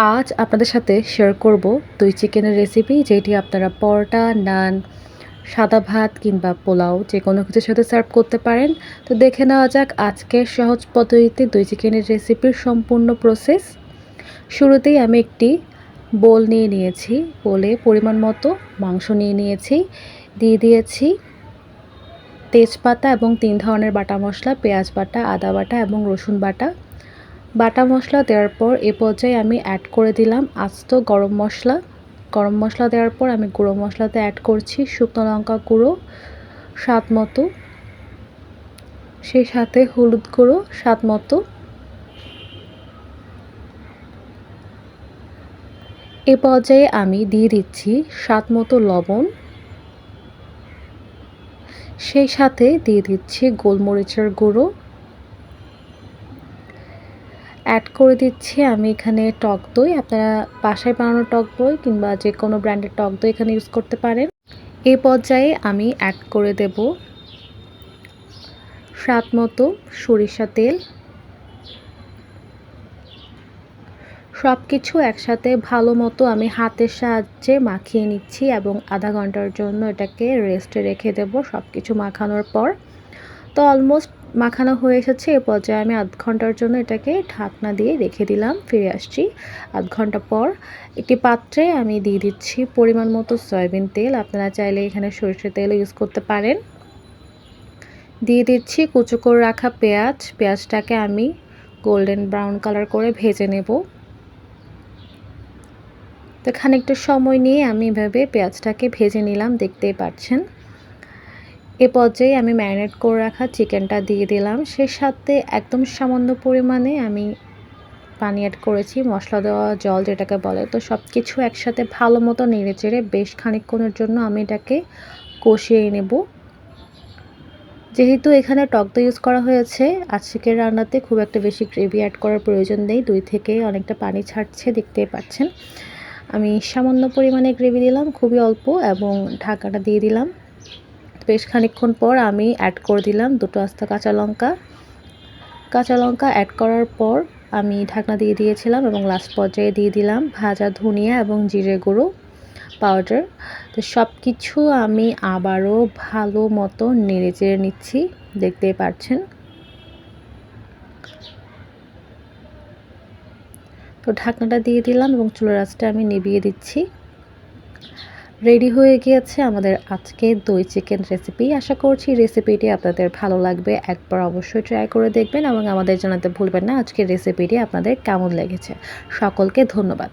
আজ আপনাদের সাথে শেয়ার করব দই চিকেনের রেসিপি, যেটি আপনারা পরোটা, নান, সাদা ভাত কিংবা পোলাও যে কোনো কিছুর সাথে সার্ভ করতে পারেন। তো দেখে নেওয়া যাক আজকের সহজ পদ্ধতিতে দই চিকেনের রেসিপির সম্পূর্ণ প্রসেস। শুরুতেই আমি একটি বোল নিয়ে নিয়েছি। বোলে পরিমাণ মতো মাংস নিয়ে নিয়েছি। দিয়ে দিয়েছি তেজপাতা এবং 3 ধরনের বাটা মশলা, পেঁয়াজ বাটা, আদা বাটা এবং রসুন বাটা। বাটা মশলা দেওয়ার পর এ পর্যায়ে আমি অ্যাড করে দিলাম আস্ত গরম মশলা। গরম মশলা দেওয়ার পর আমি গুঁড়ো মশলাতে অ্যাড করছি শুকনো লঙ্কা গুঁড়ো স্বাদ মতো, সেই সাথে হলুদ গুঁড়ো স্বাদ মতো। এ পর্যায়ে আমি দিয়ে দিচ্ছি স্বাদ মতো লবণ, সেই সাথে দিয়ে দিচ্ছি গোলমরিচের গুঁড়ো। অ্যাড করে দিচ্ছি আমি এখানে টক দই। আপনারা বাসায় বানানো টক দই কিংবা যে কোনো ব্র্যান্ডের টক দই এখানে ইউজ করতে পারেন। এই পর্যায়ে আমি অ্যাড করে দেব স্বাদ মতো সরিষা তেল। সব কিছু একসাথে ভালো মতো আমি হাতের সাহায্যে মাখিয়ে নিচ্ছি এবং আধা ঘন্টার জন্য এটাকে রেস্টে রেখে দেব। সব কিছু মাখানোর পর তো অলমোস্ট মাখানো হয়ে এসেছে। এ পর্যায়ে আমি আধ ঘন্টার জন্য এটাকে ঢাকনা দিয়ে রেখে দিলাম। ফিরে আসছি আধ ঘন্টা পর। একটি পাত্রে আমি দিয়ে দিচ্ছি পরিমাণ মতো সয়াবিন তেল। আপনারা চাইলে এখানে সরিষার তেল ইউজ করতে পারেন। দিয়ে দিচ্ছি কুচো করে রাখা পেঁয়াজ। পেঁয়াজটাকে আমি গোল্ডেন ব্রাউন কালার করে ভেজে নেব। তো খানিকটা সময় নিয়ে আমি এভাবে পেঁয়াজটাকে ভেজে নিলাম, দেখতেই পাচ্ছেন। এ পর্যায়ে আমি ম্যারিনেট করে রাখা চিকেনটা দিয়ে দিলাম। সেই সাথে একদম সামান্য পরিমাণে আমি পানি অ্যাড করেছি, মশলা দেওয়া জল যেটাকে বলে। তো সব কিছু একসাথে ভালো মতো নেড়েচেড়ে বেশ খানিকক্ষণের জন্য আমি এটাকে কষিয়ে নেব। যেহেতু এখানে টক দই ইউজ করা হয়েছে, আজকের রান্নাতে খুব একটা বেশি গ্রেভি অ্যাড করার প্রয়োজন নেই। দই থেকে অনেকটা পানি ছাড়ছে, দেখতেই পাচ্ছেন। আমি সামান্য পরিমাণে গ্রেভি দিলাম, খুবই অল্প, এবং ঢাকাটা দিয়ে দিলাম। বেশ খানিকক্ষণ পর আমি অ্যাড করে দিলাম 2 আস্ত কাঁচা লঙ্কা। কাঁচা লঙ্কা অ্যাড করার পর আমি ঢাকনা দিয়ে দিয়েছিলাম এবং লাস্ট পর্যায়ে দিয়ে দিলাম ভাজা ধনিয়া এবং জিরে গুঁড়ো পাউডার। তো সব কিছু আমি আবারও ভালো মতো নেড়েচেড়ে নিচ্ছি, দেখতেই পাচ্ছেন। তো ঢাকনাটা দিয়ে দিলাম এবং চুলার আঁচটা আমি নিভিয়ে দিচ্ছি। রেডি হয়ে গিয়েছে আমাদের আজকে দই চিকেন রেসিপি। আশা করছি রেসিপিটি আপনাদের ভালো লাগবে। একবার অবশ্যই ট্রাই করে দেখবেন এবং আমাদের জানাতে ভুলবেন না আজকের রেসিপিটি আপনাদের কেমন লেগেছে। সকলকে ধন্যবাদ।